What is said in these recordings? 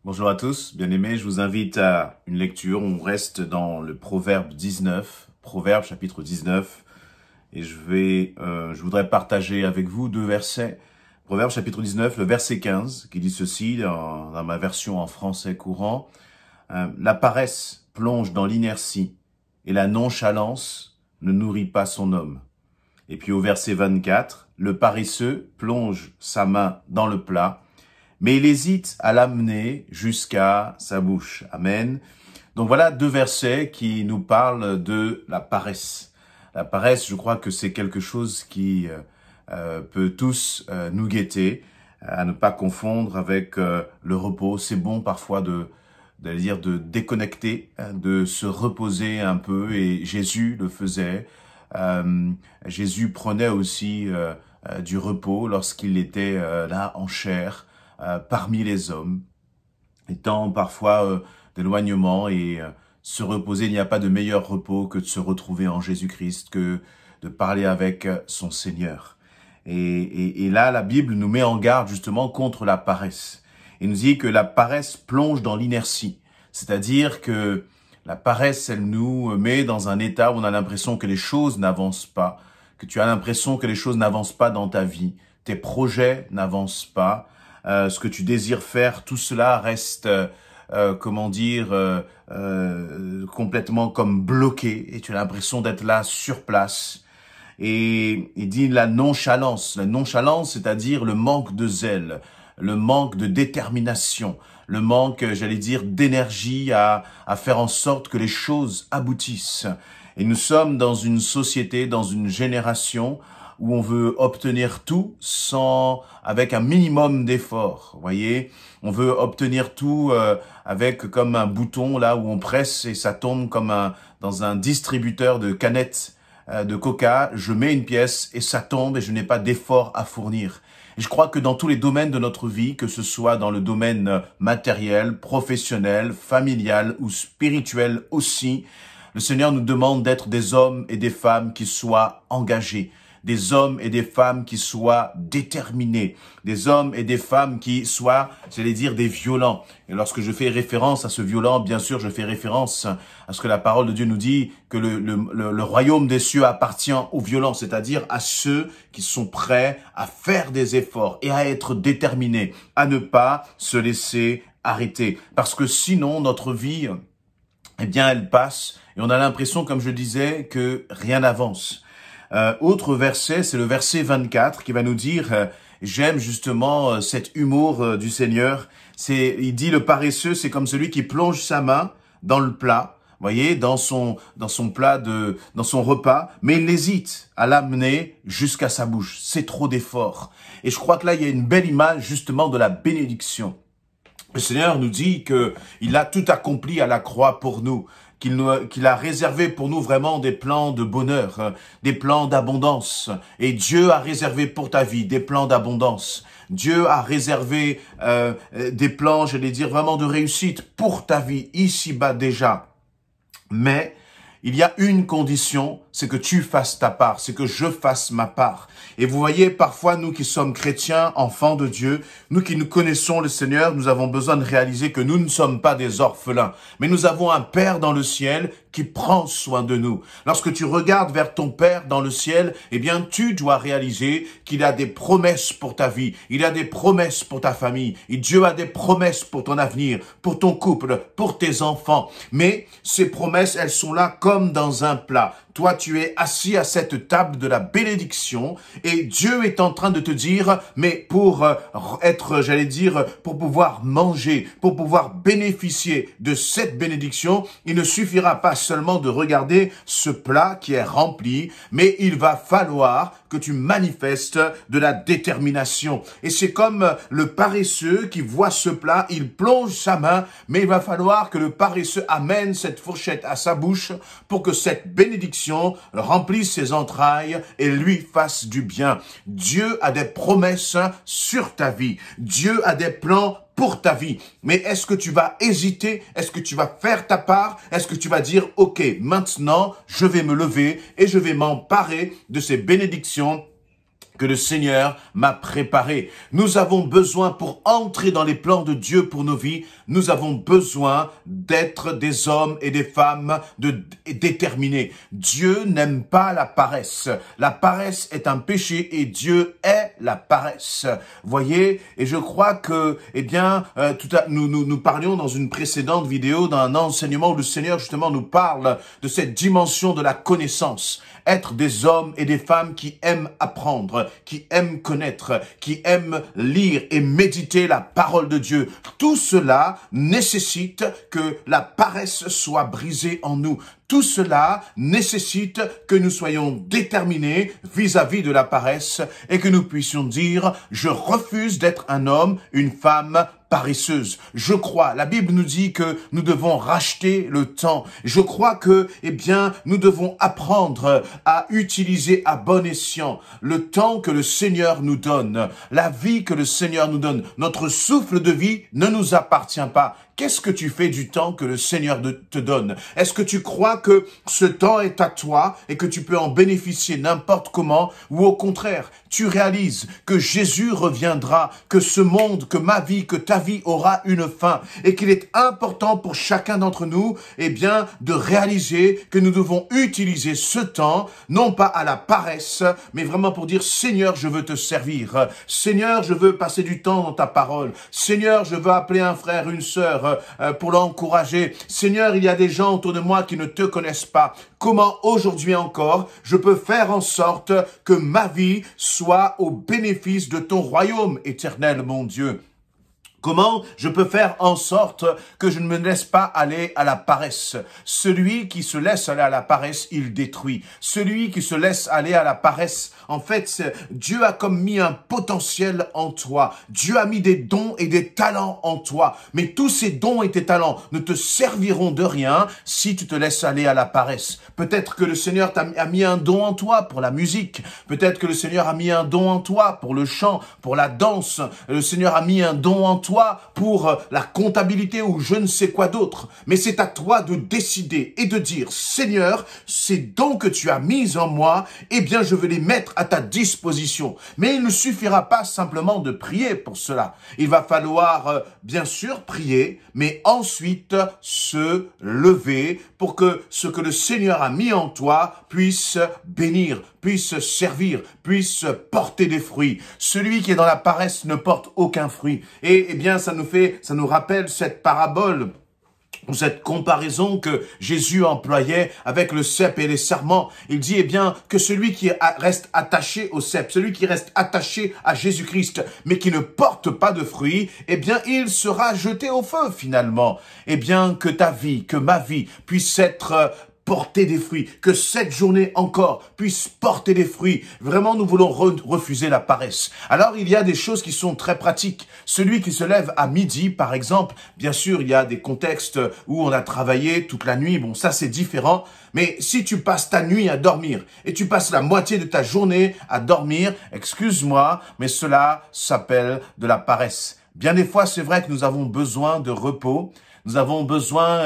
Bonjour à tous, bien-aimés, je vous invite à une lecture. On reste dans le Proverbe 19, Proverbe chapitre 19, et je voudrais partager avec vous deux versets. Proverbe chapitre 19, le verset 15, qui dit ceci dans ma version en français courant. La paresse plonge dans l'inertie, et la nonchalance ne nourrit pas son homme. Et puis au verset 24, le paresseux plonge sa main dans le plat, mais il hésite à l'amener jusqu'à sa bouche. Amen. Donc voilà deux versets qui nous parlent de la paresse. La paresse, je crois que c'est quelque chose qui peut tous nous guetter, à ne pas confondre avec le repos. C'est bon parfois de déconnecter, de se reposer un peu, et Jésus le faisait. Jésus prenait aussi du repos lorsqu'il était là en chair, parmi les hommes, étant parfois d'éloignement, et se reposer. Il n'y a pas de meilleur repos que de se retrouver en Jésus-Christ, que de parler avec son Seigneur. Et là, la Bible nous met en garde justement contre la paresse. Il nous dit que la paresse plonge dans l'inertie, c'est-à-dire que la paresse, elle nous met dans un état où on a l'impression que les choses n'avancent pas, que tu as l'impression que les choses n'avancent pas dans ta vie, tes projets n'avancent pas, ce que tu désires faire, tout cela reste, complètement comme bloqué, et tu as l'impression d'être là sur place. Et il dit la nonchalance, c'est-à-dire le manque de zèle, le manque de détermination, le manque, d'énergie à faire en sorte que les choses aboutissent. Et nous sommes dans une société, dans une génération où on veut obtenir tout avec un minimum d'effort. Vous voyez, on veut obtenir tout avec comme un bouton là où on presse et ça tombe comme dans un distributeur de canettes de coca. Je mets une pièce et ça tombe et je n'ai pas d'effort à fournir. Et je crois que dans tous les domaines de notre vie, que ce soit dans le domaine matériel, professionnel, familial ou spirituel aussi, le Seigneur nous demande d'être des hommes et des femmes qui soient engagés, des hommes et des femmes qui soient déterminés, des hommes et des femmes qui soient, des violents. Et lorsque je fais référence à ce violent, bien sûr, je fais référence à ce que la parole de Dieu nous dit, que le royaume des cieux appartient aux violents, c'est-à-dire à ceux qui sont prêts à faire des efforts et à être déterminés, à ne pas se laisser arrêter. Parce que sinon, notre vie, elle passe et on a l'impression, comme je disais, que rien n'avance. Autre verset, c'est le verset 24 qui va nous dire, j'aime justement cet humour du Seigneur. Il dit le paresseux, c'est comme celui qui plonge sa main dans le plat, voyez, dans son repas, mais il hésite à l'amener jusqu'à sa bouche. C'est trop d'efforts. Et je crois que là, il y a une belle image justement de la bénédiction. Le Seigneur nous dit que il a tout accompli à la croix pour nous, qu'il a réservé pour nous vraiment des plans de bonheur, des plans d'abondance. Et Dieu a réservé pour ta vie des plans d'abondance. Dieu a réservé des plans, vraiment de réussite pour ta vie, ici-bas déjà. Mais il y a une condition, c'est que tu fasses ta part, c'est que je fasse ma part. Et vous voyez, parfois, nous qui sommes chrétiens, enfants de Dieu, nous qui nous connaissons le Seigneur, nous avons besoin de réaliser que nous ne sommes pas des orphelins, mais nous avons un Père dans le ciel qui prend soin de nous. Lorsque tu regardes vers ton Père dans le ciel, eh bien, tu dois réaliser qu'il a des promesses pour ta vie, il a des promesses pour ta famille, et Dieu a des promesses pour ton avenir, pour ton couple, pour tes enfants. Mais ces promesses, elles sont là comme dans un plat. Toi, tu es assis à cette table de la bénédiction et Dieu est en train de te dire, mais pour pour pouvoir manger, pour pouvoir bénéficier de cette bénédiction, il ne suffira pas seulement de regarder ce plat qui est rempli, mais il va falloir que tu manifestes de la détermination. Et c'est comme le paresseux qui voit ce plat, il plonge sa main, mais il va falloir que le paresseux amène cette fourchette à sa bouche pour que cette bénédiction remplisse ses entrailles et lui fasse du bien. Dieu a des promesses sur ta vie. Dieu a des plans pour ta vie. Mais est-ce que tu vas hésiter? Est-ce que tu vas faire ta part? Est-ce que tu vas dire, OK, maintenant, je vais me lever et je vais m'emparer de ces bénédictions que le Seigneur m'a préparé. Nous avons besoin, pour entrer dans les plans de Dieu pour nos vies, nous avons besoin d'être des hommes et des femmes déterminés. Dieu n'aime pas la paresse. La paresse est un péché et Dieu est la paresse. Voyez, et je crois que, nous parlions dans une précédente vidéo d'un enseignement où le Seigneur justement nous parle de cette dimension de la connaissance. Être des hommes et des femmes qui aiment apprendre, qui aiment connaître, qui aiment lire et méditer la parole de Dieu. Tout cela nécessite que la paresse soit brisée en nous. Tout cela nécessite que nous soyons déterminés vis-à-vis de la paresse et que nous puissions dire « Je refuse d'être un homme, une femme paresseuse. » Je crois, la Bible nous dit que nous devons racheter le temps. Je crois que, nous devons apprendre à utiliser à bon escient le temps que le Seigneur nous donne, la vie que le Seigneur nous donne. Notre souffle de vie ne nous appartient pas. Qu'est-ce que tu fais du temps que le Seigneur te donne? Est-ce que tu crois que ce temps est à toi et que tu peux en bénéficier n'importe comment, ou au contraire, tu réalises que Jésus reviendra, que ce monde, que ma vie, que ta vie aura une fin et qu'il est important pour chacun d'entre nous, de réaliser que nous devons utiliser ce temps, non pas à la paresse, mais vraiment pour dire Seigneur, je veux te servir. Seigneur, je veux passer du temps dans ta parole. Seigneur, je veux appeler un frère, une sœur, pour l'encourager. Seigneur, il y a des gens autour de moi qui ne te connaissent pas. Comment aujourd'hui encore je peux faire en sorte que ma vie soit au bénéfice de ton royaume éternel, mon Dieu? Comment je peux faire en sorte que je ne me laisse pas aller à la paresse? Celui qui se laisse aller à la paresse, il détruit. Celui qui se laisse aller à la paresse, en fait, Dieu a comme mis un potentiel en toi. Dieu a mis des dons et des talents en toi. Mais tous ces dons et tes talents ne te serviront de rien si tu te laisses aller à la paresse. Peut-être que le Seigneur a mis un don en toi pour la musique. Peut-être que le Seigneur a mis un don en toi pour le chant, pour la danse. Le Seigneur a mis un don en toi pour la comptabilité ou je ne sais quoi d'autre. Mais c'est à toi de décider et de dire, Seigneur, ces dons que tu as mis en moi, je veux les mettre à ta disposition. Mais il ne suffira pas simplement de prier pour cela. Il va falloir, bien sûr, prier, mais ensuite se lever pour que ce que le Seigneur a mis en toi puisse bénir, puisse servir, puisse porter des fruits. Celui qui est dans la paresse ne porte aucun fruit. Et ça nous rappelle cette parabole, ou cette comparaison que Jésus employait avec le cep et les sarments. Il dit, que celui qui reste attaché au cep, celui qui reste attaché à Jésus-Christ, mais qui ne porte pas de fruits, il sera jeté au feu, finalement. Que ta vie, que ma vie puisse être porter des fruits, que cette journée encore puisse porter des fruits. Vraiment, nous voulons refuser la paresse. Alors, il y a des choses qui sont très pratiques. Celui qui se lève à midi, par exemple, bien sûr, il y a des contextes où on a travaillé toute la nuit. Bon, ça, c'est différent. Mais si tu passes ta nuit à dormir et tu passes la moitié de ta journée à dormir, excuse-moi, mais cela s'appelle de la paresse. Bien des fois, c'est vrai que nous avons besoin de repos. Nous avons besoin,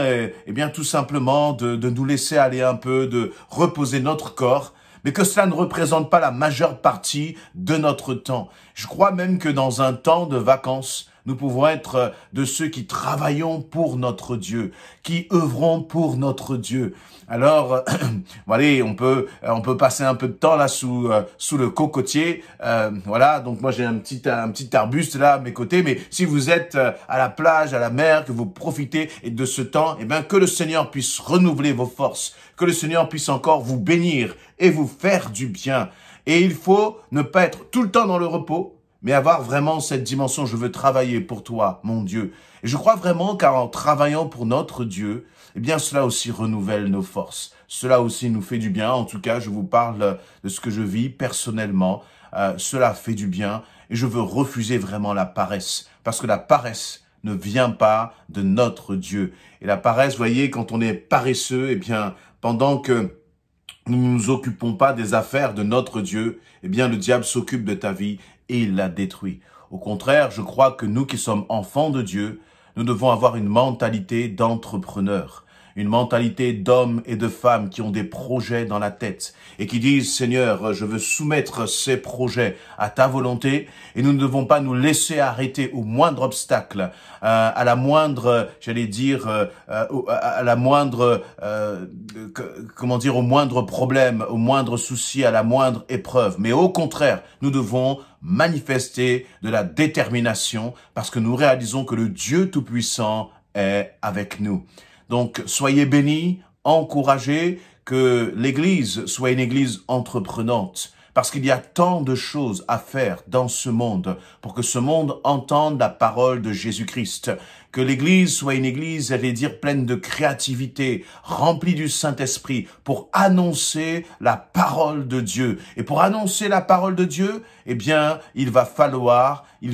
tout simplement, de nous laisser aller un peu, de reposer notre corps, mais que cela ne représente pas la majeure partie de notre temps. Je crois même que dans un temps de vacances, nous pouvons être de ceux qui travaillons pour notre Dieu, qui œuvrons pour notre Dieu. Alors, voilà, on peut passer un peu de temps là sous le cocotier. Voilà, donc moi j'ai un petit arbuste là à mes côtés. Mais si vous êtes à la plage, à la mer, que vous profitez de ce temps, que le Seigneur puisse renouveler vos forces, que le Seigneur puisse encore vous bénir et vous faire du bien. Et il faut ne pas être tout le temps dans le repos, mais avoir vraiment cette dimension, je veux travailler pour toi, mon Dieu. Et je crois vraiment qu'en travaillant pour notre Dieu, cela aussi renouvelle nos forces. Cela aussi nous fait du bien. En tout cas, je vous parle de ce que je vis personnellement. Cela fait du bien et je veux refuser vraiment la paresse. Parce que la paresse ne vient pas de notre Dieu. Et la paresse, voyez, quand on est paresseux, pendant que nous ne nous occupons pas des affaires de notre Dieu, le diable s'occupe de ta vie et il la détruit. Au contraire, je crois que nous qui sommes enfants de Dieu, nous devons avoir une mentalité d'entrepreneur. une mentalité d'hommes et de femmes qui ont des projets dans la tête et qui disent, Seigneur, je veux soumettre ces projets à ta volonté et nous ne devons pas nous laisser arrêter au moindre obstacle, à la moindre, j'allais dire, à la moindre, comment dire, au moindre problème, au moindre souci, à la moindre épreuve. Mais au contraire, nous devons manifester de la détermination parce que nous réalisons que le Dieu Tout-Puissant est avec nous. Donc, soyez bénis, encouragés, que l'Église soit une Église entreprenante, parce qu'il y a tant de choses à faire dans ce monde pour que ce monde entende la parole de Jésus-Christ. Que l'Église soit une Église, j'allais dire, pleine de créativité, remplie du Saint-Esprit, pour annoncer la parole de Dieu. Et pour annoncer la parole de Dieu, eh bien, il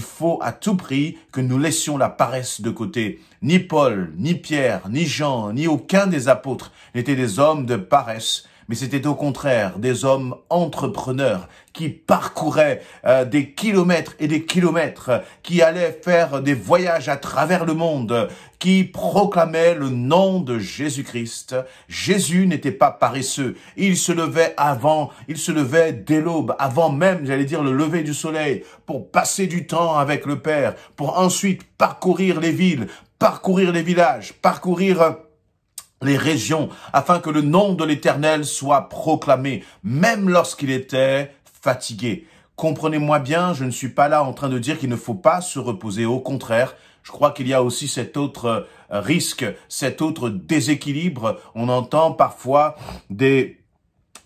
faut à tout prix que nous laissions la paresse de côté. Ni Paul, ni Pierre, ni Jean, ni aucun des apôtres n'étaient des hommes de paresse, mais c'était au contraire des hommes entrepreneurs qui parcouraient des kilomètres et des kilomètres, qui allaient faire des voyages à travers le monde, qui proclamaient le nom de Jésus-Christ. Jésus n'était pas paresseux. Il se levait dès l'aube, avant même, j'allais dire, le lever du soleil, pour passer du temps avec le Père, pour ensuite parcourir les villes, parcourir les villages, parcourir les régions, afin que le nom de l'Éternel soit proclamé, même lorsqu'il était fatigué. Comprenez-moi bien, je ne suis pas là en train de dire qu'il ne faut pas se reposer. Au contraire, je crois qu'il y a aussi cet autre risque, cet autre déséquilibre. On entend parfois des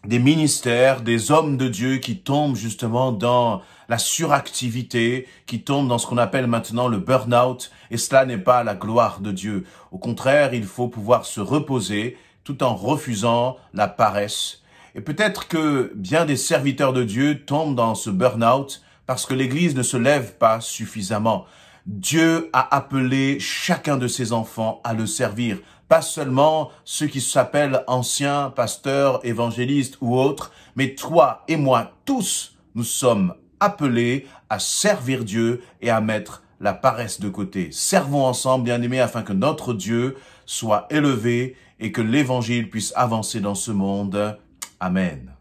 ministères, des hommes de Dieu qui tombent justement dans la suractivité, qui tombent dans ce qu'on appelle maintenant le burn-out, et cela n'est pas la gloire de Dieu. Au contraire, il faut pouvoir se reposer tout en refusant la paresse. Et peut-être que bien des serviteurs de Dieu tombent dans ce burn-out parce que l'Église ne se lève pas suffisamment. Dieu a appelé chacun de ses enfants à le servir. Pas seulement ceux qui s'appellent anciens, pasteurs, évangélistes ou autres, mais toi et moi, tous, nous sommes appelés à servir Dieu et à mettre la paresse de côté. Servons ensemble, bien-aimés, afin que notre Dieu soit élevé et que l'évangile puisse avancer dans ce monde. Amen.